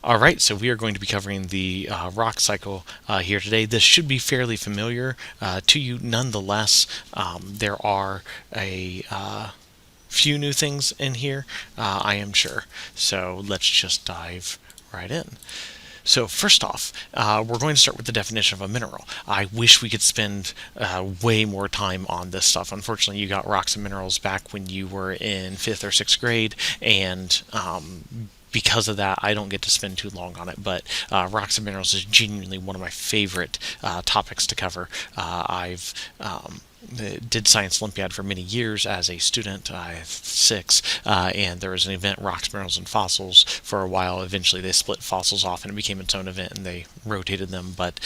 All right, so we are going to be covering the rock cycle here today. This should be fairly familiar to you. Nonetheless, there are a few new things in here, I am sure. So let's just dive right in. So first off, we're going to start with the definition of a mineral. I wish we could spend way more time on this stuff. Unfortunately, you got rocks and minerals back when you were in 5th or 6th grade, and because of that, I don't get to spend too long on it. But rocks and minerals is genuinely one of my favorite topics to cover. I've did Science Olympiad for many years as a student. I 6, and there was an event, Rocks, Minerals, and Fossils, for a while. Eventually, they split fossils off, and it became its own event, and they rotated them. But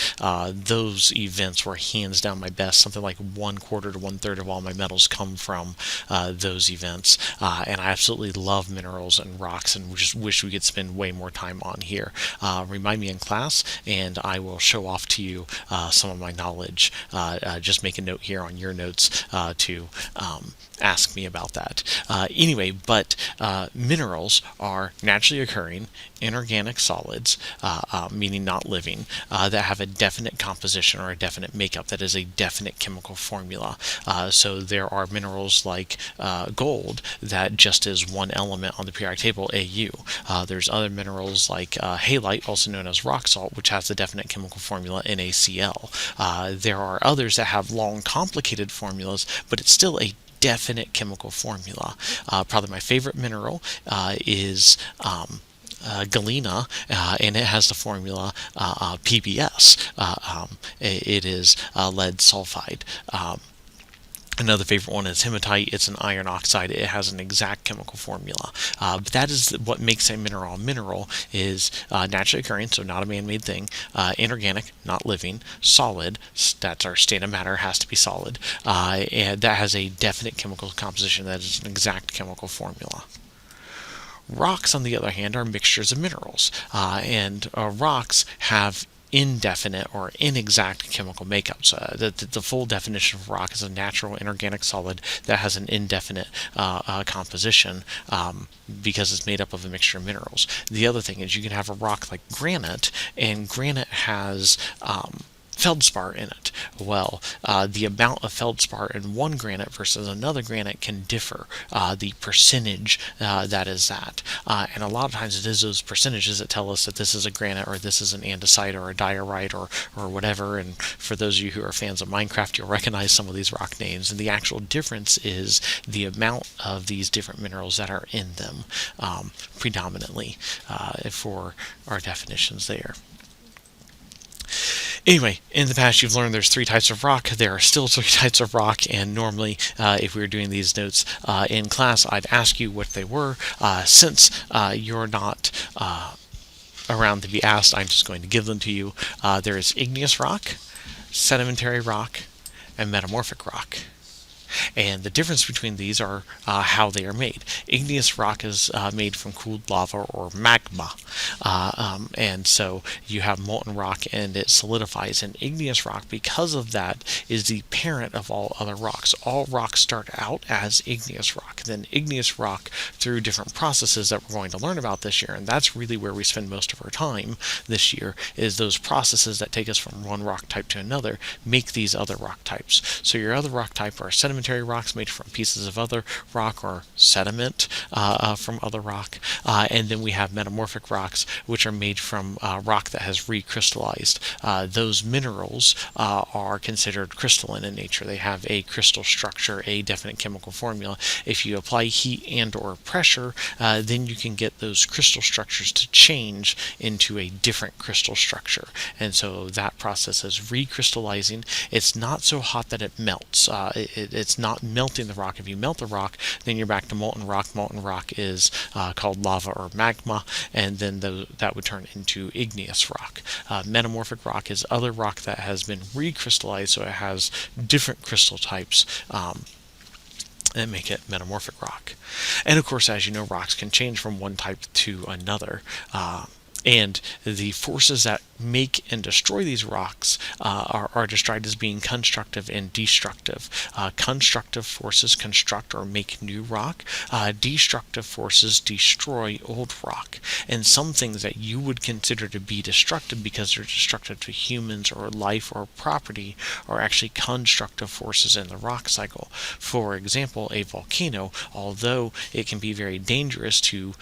those events were hands down my best. Something like 1/4 to 1/3 of all my medals come from those events, and I absolutely love minerals and rocks, and we just wish we could spend way more time on here. Remind me in class, and I will show off to you some of my knowledge. Just make a note here on your notes to ask me about that. Anyway, but minerals are naturally occurring inorganic solids, meaning not living, that have a definite composition or a definite makeup, that is a definite chemical formula. So there are minerals like gold that just is one element on the periodic table, Au. There's other minerals like halite, also known as rock salt, which has a definite chemical formula, NaCl. There are others that have long, complicated formulas, but it's still a definite chemical formula. Probably my favorite mineral is galena, and it has the formula PbS. It is lead sulfide. Another favorite one is hematite. It's an iron oxide. It has an exact chemical formula. But that is what makes a mineral. A mineral is naturally occurring, so not a man-made thing. Inorganic, not living. Solid, that's our state of matter, has to be solid. And that has a definite chemical composition. That is an exact chemical formula. Rocks, on the other hand, are mixtures of minerals. And rocks have indefinite or inexact chemical makeups. The full definition of rock is a natural inorganic solid that has an indefinite composition because it's made up of a mixture of minerals. The other thing is you can have a rock like granite, and granite has feldspar in it. Well, the amount of feldspar in one granite versus another granite can differ. The percentage that is that. And a lot of times it is those percentages that tell us that this is a granite or this is an andesite or a diorite or whatever. And for those of you who are fans of Minecraft, you'll recognize some of these rock names. And the actual difference is the amount of these different minerals that are in them, predominantly, for our definitions there. Anyway, in the past you've learned there's 3 types of rock. There are still 3 types of rock, and normally if we were doing these notes in class, I'd ask you what they were. Since you're not around to be asked, I'm just going to give them to you. There is igneous rock, sedimentary rock, and metamorphic rock. And the difference between these are how they are made. Igneous rock is made from cooled lava or magma. And so you have molten rock and it solidifies. And igneous rock, because of that, is the parent of all other rocks. All rocks start out as igneous rock. Then igneous rock, through different processes that we're going to learn about this year, and that's really where we spend most of our time this year, is those processes that take us from one rock type to another, make these other rock types. So your other rock type are sedimentary rocks made from pieces of other rock or sediment from other rock. And then we have metamorphic rocks, which are made from rock that has recrystallized. Those minerals are considered crystalline in nature. They have a crystal structure, a definite chemical formula. If you apply heat and or pressure, then you can get those crystal structures to change into a different crystal structure. And so that process is recrystallizing. It's not so hot that it melts. It's not melting the rock. If you melt the rock, then you're back to molten rock. Molten rock is called lava or magma, and then that would turn into igneous rock. Metamorphic rock is other rock that has been recrystallized, so it has different crystal types and make it metamorphic rock. And of course, as you know, rocks can change from one type to another. And the forces that make and destroy these rocks are described as being constructive and destructive. Constructive forces construct or make new rock. Destructive forces destroy old rock. And some things that you would consider to be destructive because they're destructive to humans or life or property are actually constructive forces in the rock cycle. For example, a volcano, although it can be very dangerous to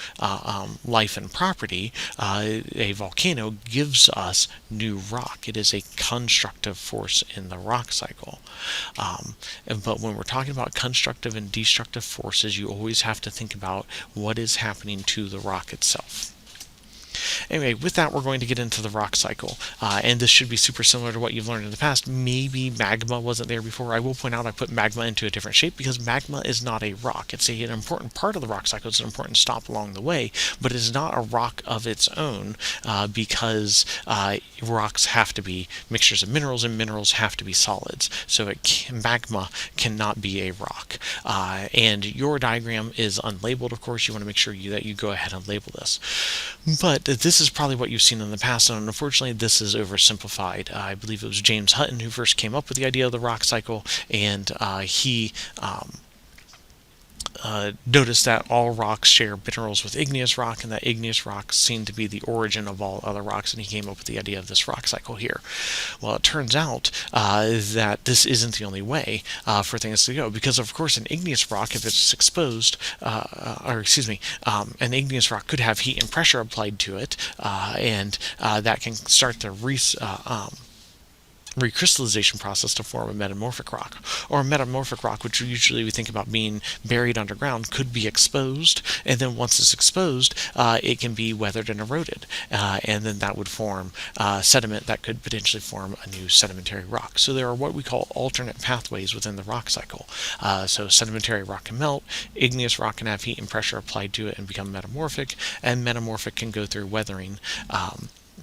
life and property, a volcano gives us new rock. It is a constructive force in the rock cycle. But when we're talking about constructive and destructive forces, you always have to think about what is happening to the rock itself. Anyway, with that, we're going to get into the rock cycle. And this should be super similar to what you've learned in the past. Maybe magma wasn't there before. I will point out I put magma into a different shape because magma is not a rock. It's an important part of the rock cycle. It's an important stop along the way, but it is not a rock of its own because rocks have to be mixtures of minerals, and minerals have to be solids. So magma cannot be a rock. And your diagram is unlabeled, of course. You want to make sure that you go ahead and label this. But this is probably what you've seen in the past, and unfortunately this is oversimplified. I believe it was James Hutton who first came up with the idea of the rock cycle, and he noticed that all rocks share minerals with igneous rock, and that igneous rocks seem to be the origin of all other rocks, and he came up with the idea of this rock cycle here. Well, it turns out that this isn't the only way for things to go, because of course an igneous rock, if it's exposed, an igneous rock could have heat and pressure applied to it, and that can start to recrystallization process to form a metamorphic rock. Or a metamorphic rock, which usually we think about being buried underground, could be exposed, and then once it's exposed, it can be weathered and eroded, and then that would form sediment that could potentially form a new sedimentary rock. So there are what we call alternate pathways within the rock cycle. So sedimentary rock can melt, igneous rock can have heat and pressure applied to it and become metamorphic, and metamorphic can go through weathering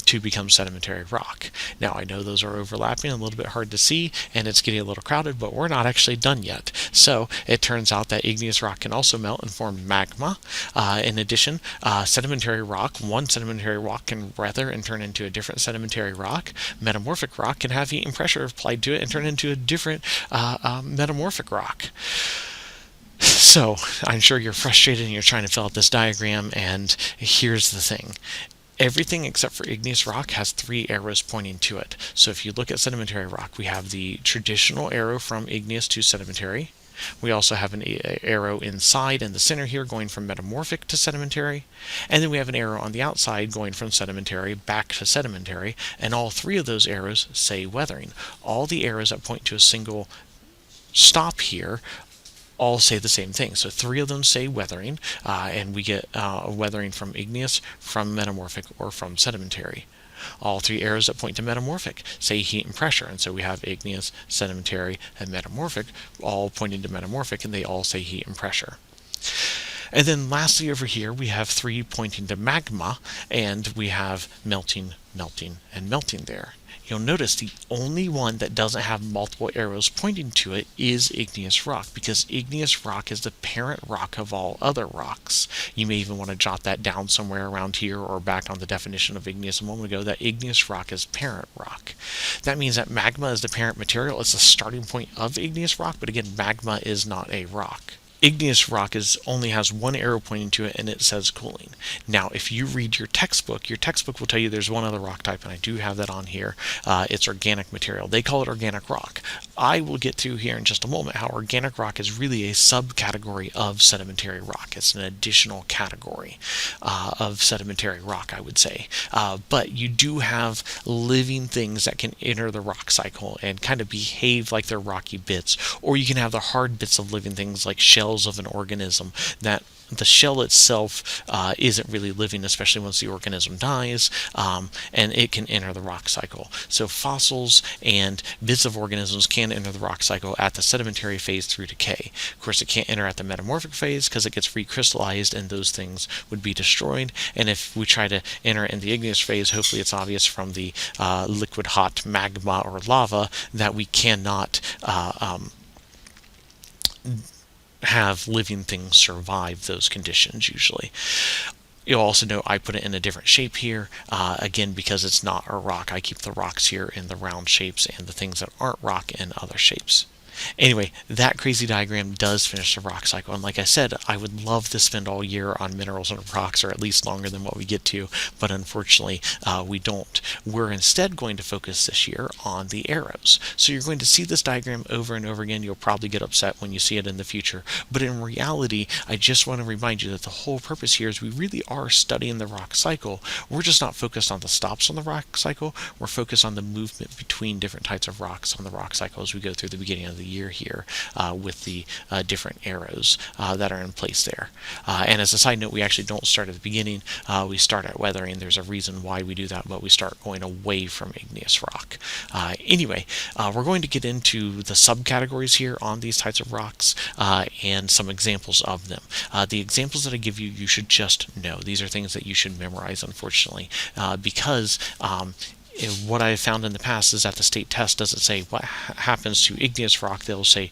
to become sedimentary rock. Now, I know those are overlapping, a little bit hard to see, and it's getting a little crowded, but we're not actually done yet. So it turns out that igneous rock can also melt and form magma. In addition, sedimentary rock, one sedimentary rock can weather and turn into a different sedimentary rock. Metamorphic rock can have heat and pressure applied to it and turn into a different metamorphic rock. So I'm sure you're frustrated and you're trying to fill out this diagram, and here's the thing. Everything except for igneous rock has 3 arrows pointing to it. So if you look at sedimentary rock, we have the traditional arrow from igneous to sedimentary. We also have an arrow inside in the center here going from metamorphic to sedimentary. And then we have an arrow on the outside going from sedimentary back to sedimentary. And all 3 of those arrows say weathering. All the arrows that point to a single stop here all say the same thing. So 3 of them say weathering, and we get weathering from igneous, from metamorphic, or from sedimentary. All 3 arrows that point to metamorphic say heat and pressure, and so we have igneous, sedimentary, and metamorphic, all pointing to metamorphic, and they all say heat and pressure. And then lastly over here we have 3 pointing to magma, and we have melting, melting, and melting there. You'll notice the only one that doesn't have multiple arrows pointing to it is igneous rock, because igneous rock is the parent rock of all other rocks. You may even want to jot that down somewhere around here or back on the definition of igneous a moment ago, that igneous rock is parent rock. That means that magma is the parent material. It's the starting point of igneous rock, but again, magma is not a rock. Igneous rock only has 1 arrow pointing to it, and it says cooling. Now, if you read your textbook will tell you there's one other rock type, and I do have that on here. It's organic material. They call it organic rock. I will get to here in just a moment how organic rock is really a subcategory of sedimentary rock. It's an additional category of sedimentary rock, I would say. But you do have living things that can enter the rock cycle and kind of behave like they're rocky bits, or you can have the hard bits of living things like shells of an organism that the shell itself isn't really living, especially once the organism dies, and it can enter the rock cycle. So fossils and bits of organisms can enter the rock cycle at the sedimentary phase through decay. Of course, it can't enter at the metamorphic phase because it gets recrystallized and those things would be destroyed. And if we try to enter in the igneous phase, hopefully it's obvious from the liquid hot magma or lava that we cannot have living things survive those conditions usually. You'll also note I put it in a different shape here, again because it's not a rock. I keep the rocks here in the round shapes and the things that aren't rock in other shapes. Anyway, that crazy diagram does finish the rock cycle, and like I said, I would love to spend all year on minerals and rocks, or at least longer than what we get to, but unfortunately we don't. We're instead going to focus this year on the arrows. So you're going to see this diagram over and over again. You'll probably get upset when you see it in the future, but in reality, I just want to remind you that the whole purpose here is we really are studying the rock cycle. We're just not focused on the stops on the rock cycle. We're focused on the movement between different types of rocks on the rock cycle as we go through the beginning of the year here with the different arrows that are in place there. And as a side note, we actually don't start at the beginning. We start at weathering. There's a reason why we do that, but we start going away from igneous rock. Anyway, we're going to get into the subcategories here on these types of rocks and some examples of them. The examples that I give you, you should just know. These are things that you should memorize, unfortunately, because what I have found in the past is that the state test doesn't say what happens to igneous rock. They'll say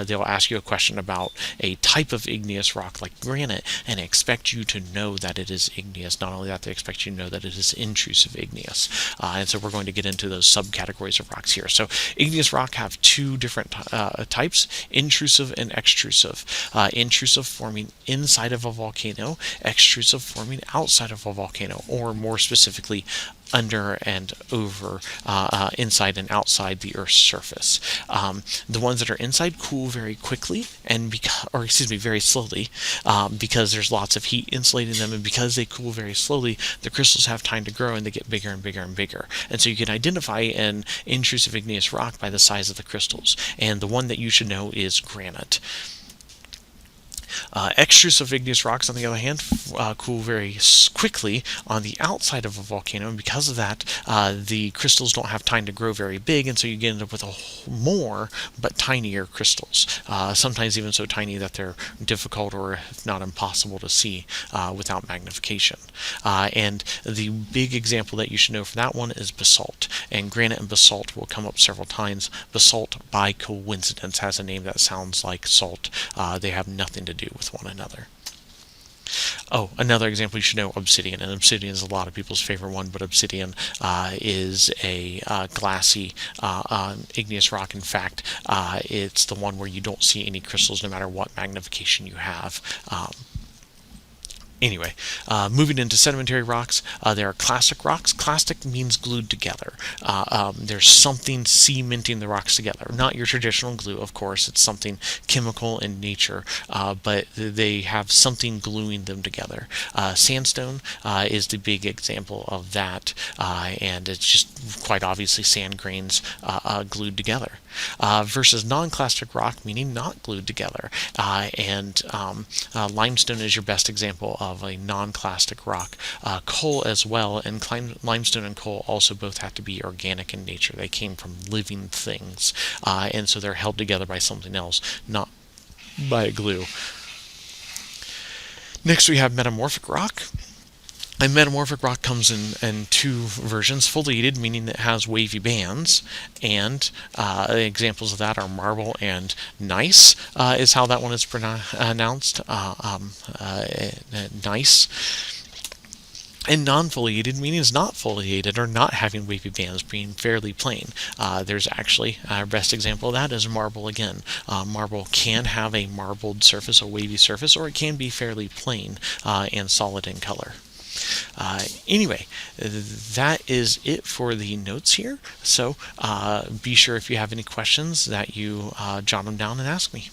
they'll ask you a question about a type of igneous rock like granite and expect you to know that it is igneous. Not only that, they expect you to know that it is intrusive igneous. And so we're going to get into those subcategories of rocks here. So igneous rock have two different types, intrusive and extrusive. Intrusive forming inside of a volcano, extrusive forming outside of a volcano, or more specifically, under and over, inside and outside the Earth's surface. The ones that are inside cool very quickly and very slowly, because there's lots of heat insulating them, and because they cool very slowly, the crystals have time to grow and they get bigger and bigger and bigger. And so you can identify an intrusive igneous rock by the size of the crystals. And the one that you should know is granite. Extrusive igneous rocks, on the other hand, cool very quickly on the outside of a volcano, and because of that, the crystals don't have time to grow very big, and so you end up with more but tinier crystals, sometimes even so tiny that they're difficult or if not impossible to see without magnification. And the big example that you should know for that one is basalt, and granite and basalt will come up several times. Basalt, by coincidence, has a name that sounds like salt. They have nothing to do with one another. Oh, another example you should know, obsidian. And obsidian is a lot of people's favorite one, but obsidian is a glassy igneous rock. In fact, it's the one where you don't see any crystals no matter what magnification you have. Anyway, moving into sedimentary rocks, there are clastic rocks. Clastic means glued together. There's something cementing the rocks together. Not your traditional glue, of course. It's something chemical in nature, but they have something gluing them together. Sandstone is the big example of that, and it's just quite obviously sand grains glued together. Versus non-clastic rock, meaning not glued together. And limestone is your best example of a non-clastic rock. Coal as well, and limestone and coal also both have to be organic in nature. They came from living things, and so they're held together by something else, not by a glue. Next we have metamorphic rock. A metamorphic rock comes in two versions: foliated, meaning it has wavy bands, and examples of that are marble and gneiss, is how that one is pronounced. Gneiss. And non-foliated, meaning it's not foliated or not having wavy bands, being fairly plain. There's actually our best example of that is marble again. Marble can have a marbled surface, a wavy surface, or it can be fairly plain and solid in color. Anyway, that is it for the notes here. So be sure if you have any questions that you jot them down and ask me.